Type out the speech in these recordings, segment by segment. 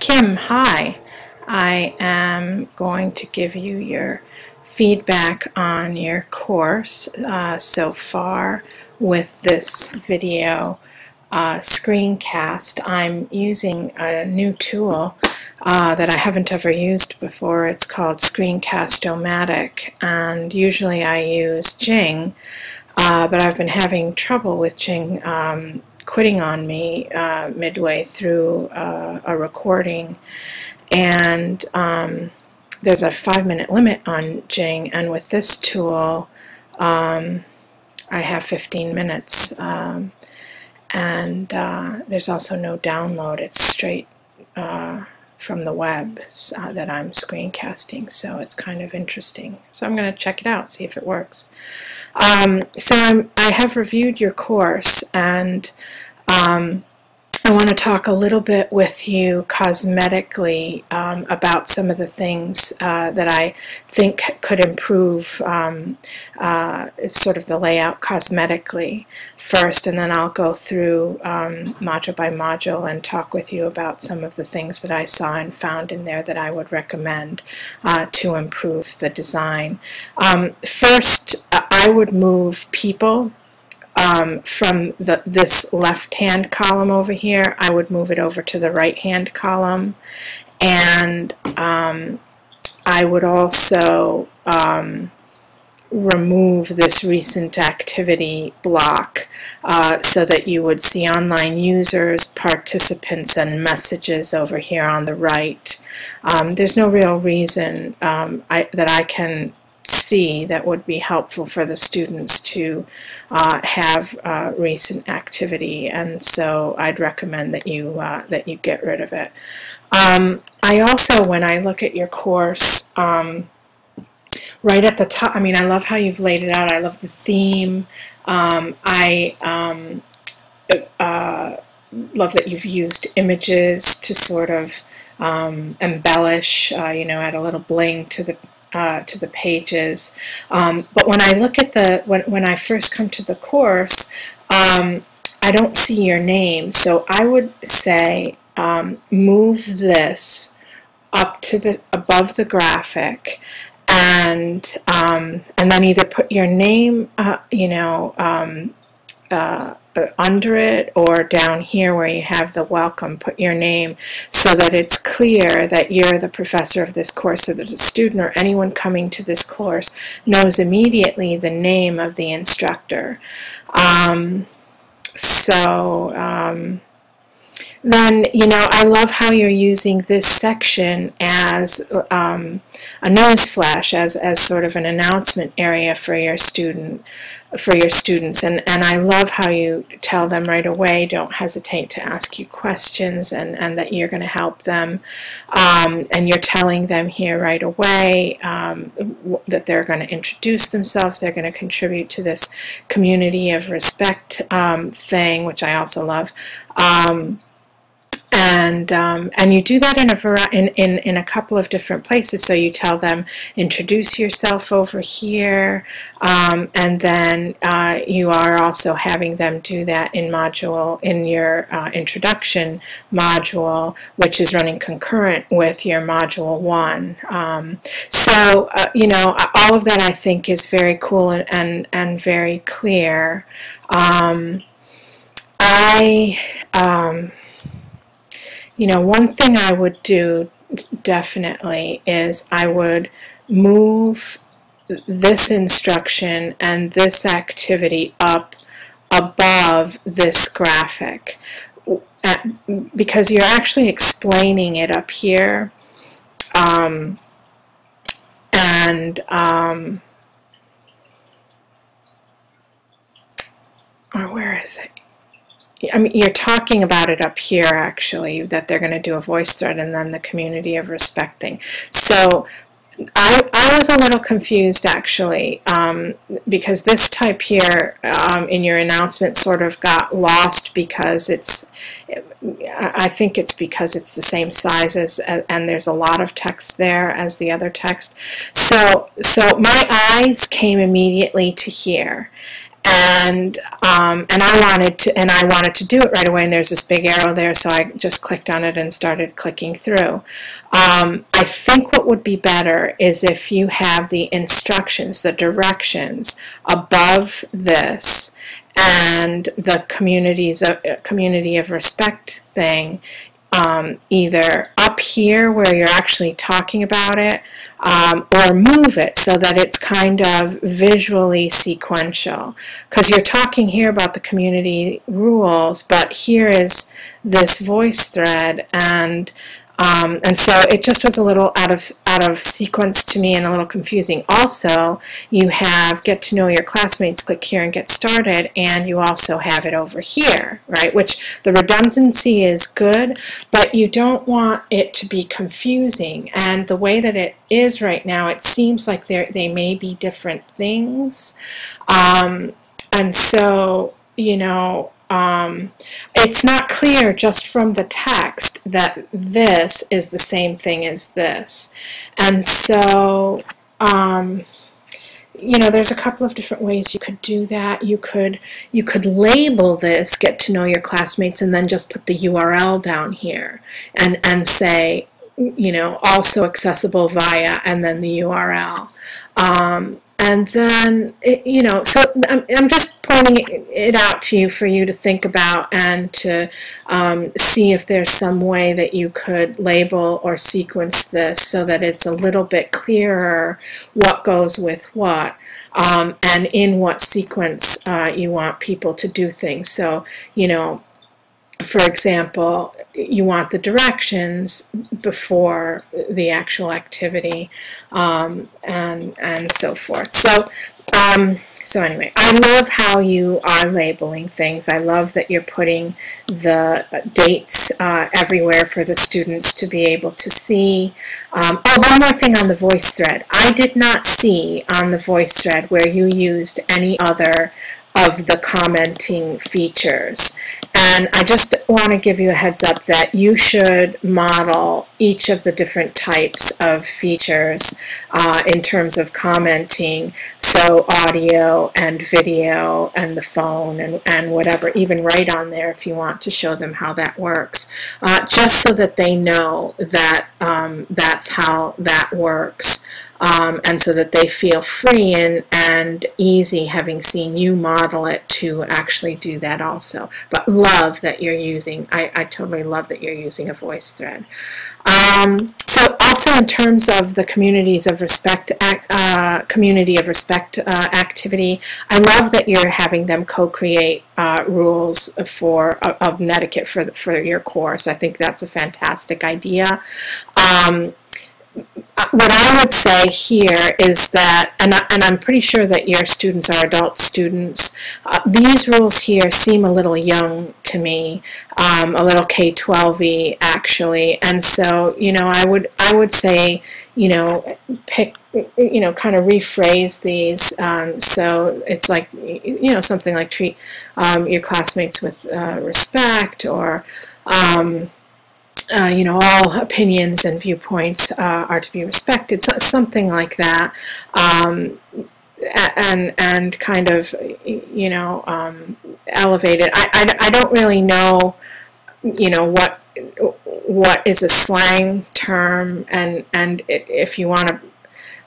Kim, hi. I am going to give you your feedback on your course so far with this video screencast. I'm using a new tool that I haven't ever used before. It's called Screencast-O-Matic, and usually I use Jing, but I've been having trouble with Jing quitting on me midway through a recording, and there's a 5-minute limit on Jing, and with this tool I have 15 minutes, and there's also no download. It's straight from the web that I'm screencasting, so it's kind of interesting. So I'm going to check it out, see if it works. I have reviewed your course, and I want to talk a little bit with you cosmetically about some of the things that I think could improve sort of the layout cosmetically first, and then I'll go through module by module and talk with you about some of the things that I saw and found in there that I would recommend to improve the design. First, I would move people from this left-hand column over here. I would move it over to the right-hand column, and I would also remove this recent activity block so that you would see online users, participants, and messages over here on the right. There's no real reason that I can see that would be helpful for the students to have recent activity, and so I'd recommend that you get rid of it. I also, when I look at your course, right at the top, I mean, I love how you've laid it out. I love the theme. I love that you've used images to sort of embellish, you know, add a little bling to the pages. But when I look at when I first come to the course, I don't see your name. So I would say move this up to above the graphic, and then either put your name, you know, under it, or down here where you have the welcome, put your name so that it's clear that you're the professor of this course, so that a student or anyone coming to this course knows immediately the name of the instructor. Then, you know, I love how you're using this section as a news flash, as sort of an announcement area for your students, and I love how you tell them right away, don't hesitate to ask you questions, and that you're going to help them, and you're telling them here right away that they're going to introduce themselves, they're going to contribute to this community of respect thing, which I also love. And you do that in a couple of different places. So you tell them, introduce yourself over here, and then you are also having them do that in your introduction module, which is running concurrent with your module 1. You know, all of that I think is very cool and very clear. You know, one thing I would do definitely is I would move this instruction and this activity up above this graphic, because you're actually explaining it up here, or where is it? I mean, you're talking about it up here, actually, that they're going to do a voice thread and then the community of respect thing. So I was a little confused, actually, because this type here in your announcement sort of got lost because I think it's because it's the same size and there's a lot of text there as the other text. So my eyes came immediately to here. And I wanted to do it right away, and there's this big arrow there, so I just clicked on it and started clicking through. I think what would be better is if you have the instructions, the directions above this, and the community of respect thing, either up here where you're actually talking about it, or move it so that it's kind of visually sequential. Because you're talking here about the community rules, but here is this voice thread, and so it just was a little out of sequence to me and a little confusing. Also, you have get to know your classmates, click here and get started, and you also have it over here, right? Which the redundancy is good, but you don't want it to be confusing. And the way that it is right now, it seems like they may be different things. And so, you know, it's not clear just from the text that this is the same thing as this. And so, you know, there's a couple of different ways you could do that. You could label this, get to know your classmates, and then just put the URL down here and say, you know, also accessible via, and then the URL. And then, you know, so I'm just pointing it out to you for you to think about and to see if there's some way that you could label or sequence this so that it's a little bit clearer what goes with what, and in what sequence you want people to do things. So, you know, for example, you want the directions before the actual activity, and so forth. So, so anyway, I love how you are labeling things. I love that you're putting the dates everywhere for the students to be able to see. Oh, one more thing on the voice thread. I did not see on the voice thread where you used any other of the commenting features. And I just want to give you a heads up that you should model each of the different types of features in terms of commenting, so audio and video and the phone and whatever, even write on there if you want to show them how that works, just so that they know that that's how that works. And so that they feel free and easy, having seen you model it, to actually do that also. But love that you're using, I totally love that you're using a voice thread. So also in terms of the communities of respect, community of respect activity, I love that you're having them co-create rules of netiquette for your course. I think that's a fantastic idea. What I would say here is that, and I'm pretty sure that your students are adult students, these rules here seem a little young to me, a little K-12-y actually, and so, you know, I would say, you know, pick, you know, kind of rephrase these, so it's like, you know, something like treat your classmates with respect, or you know, all opinions and viewpoints are to be respected, so, something like that, and kind of, you know, elevate it. I don't really know, you know, what is a slang term, and if you want to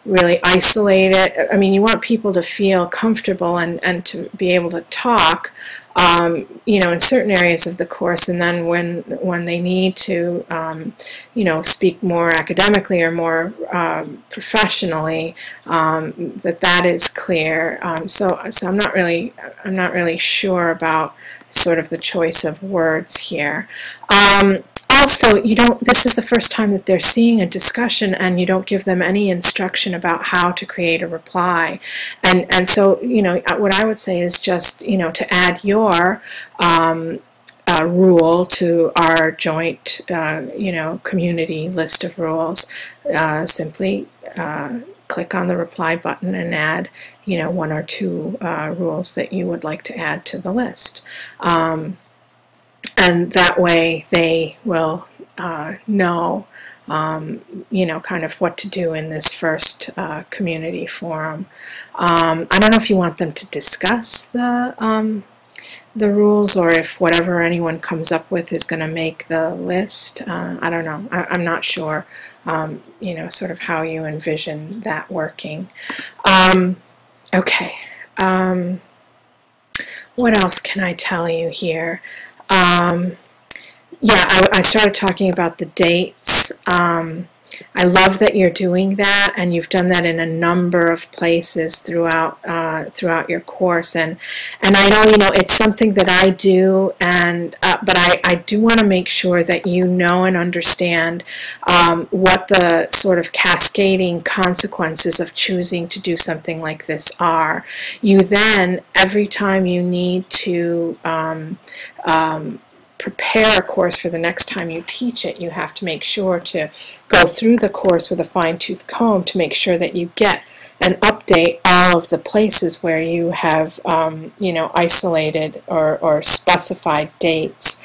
really isolate it, I mean, you want people to feel comfortable and to be able to talk, you know, in certain areas of the course, and then when they need to, you know, speak more academically or more professionally, that is clear. So I'm not really sure about sort of the choice of words here. Also, this is the first time that they're seeing a discussion, and you don't give them any instruction about how to create a reply. And so, you know, what I would say is just, you know, to add your rule to our joint, you know, community list of rules. Simply click on the reply button and add, you know, 1 or 2 rules that you would like to add to the list. And that way they will know, you know, kind of what to do in this first community forum. I don't know if you want them to discuss the rules, or if whatever anyone comes up with is going to make the list. I don't know. I'm not sure, you know, sort of how you envision that working. Okay. What else can I tell you here? Yeah, I started talking about the dates. I love that you're doing that, and you've done that in a number of places throughout your course. And I know, you know, it's something that I do, and but I do want to make sure that you know and understand what the sort of cascading consequences of choosing to do something like this are. You then, every time you need to prepare a course for the next time you teach it, you have to make sure to go through the course with a fine-tooth comb to make sure that you get and update all of the places where you have, you know, isolated or specified dates.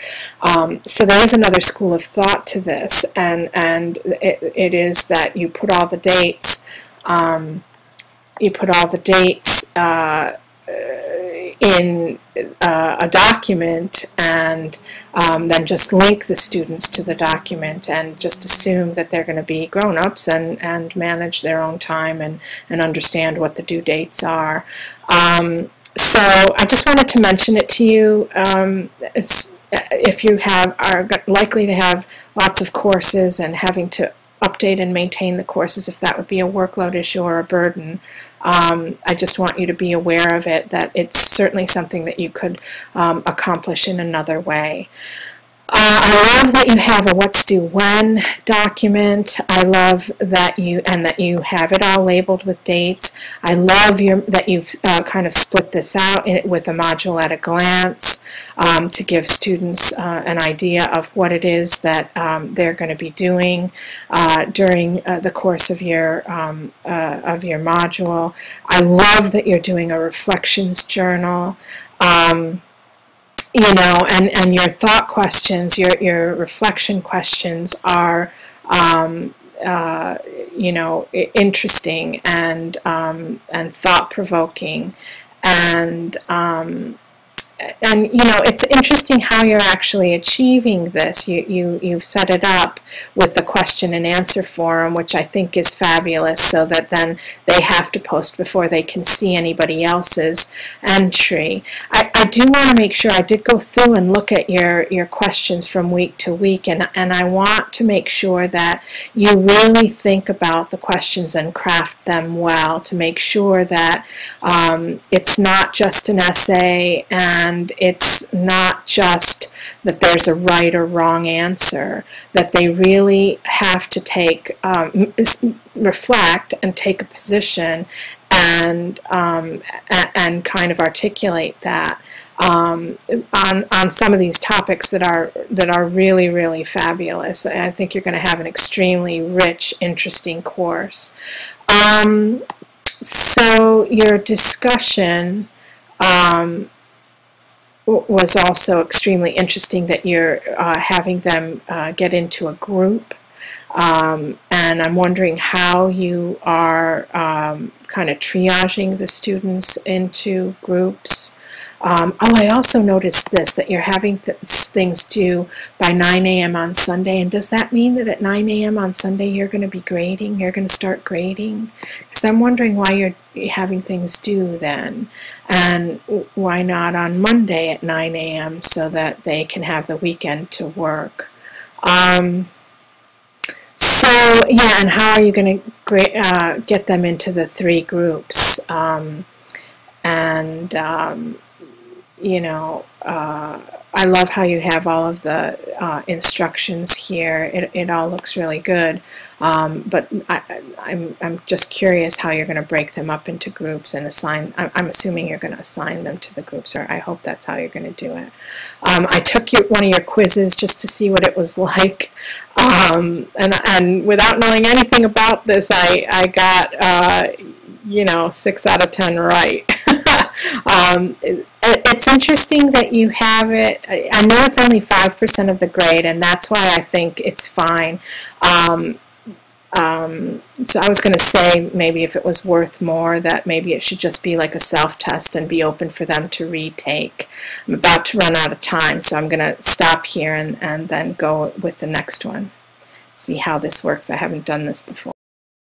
So there is another school of thought to this, and it is that you put all the dates, in a document, and then just link the students to the document, and just assume that they're going to be grown-ups and manage their own time and understand what the due dates are. So I just wanted to mention it to you. If you are likely to have lots of courses and having to update and maintain the courses, if that would be a workload issue or a burden, I just want you to be aware of it, that it's certainly something that you could accomplish in another way. I love that you have a what's due when document. I love that you have it all labeled with dates. I love that you've kind of split this out with a module at a glance to give students an idea of what it is that they're going to be doing during the course of your module. I love that you're doing a reflections journal. You know, and your thought questions, your reflection questions are, you know, interesting and thought-provoking, and you know, it's interesting how you're actually achieving this. You've set it up with the question and answer forum, which I think is fabulous, so that then they have to post before they can see anybody else's entry. I do want to make sure, I did go through and look at your questions from week to week, and I want to make sure that you really think about the questions and craft them well, to make sure that it's not just an essay, and it's not just that there's a right or wrong answer, that they really have to take, reflect and take a position and kind of articulate that on some of these topics that are really, really fabulous. I think you're going to have an extremely rich, interesting course. So your discussion was also extremely interesting, that you're having them get into a group. And I'm wondering how you are kind of triaging the students into groups. Oh, I also noticed this, that you're having things due by 9 a.m. on Sunday. And does that mean that at 9 a.m. on Sunday you're going to be grading? You're going to start grading? Because I'm wondering why you're having things due then. And why not on Monday at 9 a.m. so that they can have the weekend to work? So, yeah, and how are you going to get them into the 3 groups? You know, I love how you have all of the instructions here. It all looks really good, but I'm just curious how you're going to break them up into groups and assign. I'm assuming you're going to assign them to the groups, or I hope that's how you're going to do it. I took one of your quizzes just to see what it was like, and without knowing anything about this, I got you know, 6 out of 10 right. It's interesting that you have it. I know it's only 5% of the grade, and that's why I think it's fine. So I was going to say maybe if it was worth more, that maybe it should just be like a self-test and be open for them to retake. I'm about to run out of time, so I'm going to stop here and then go with the next one. See how this works. I haven't done this before.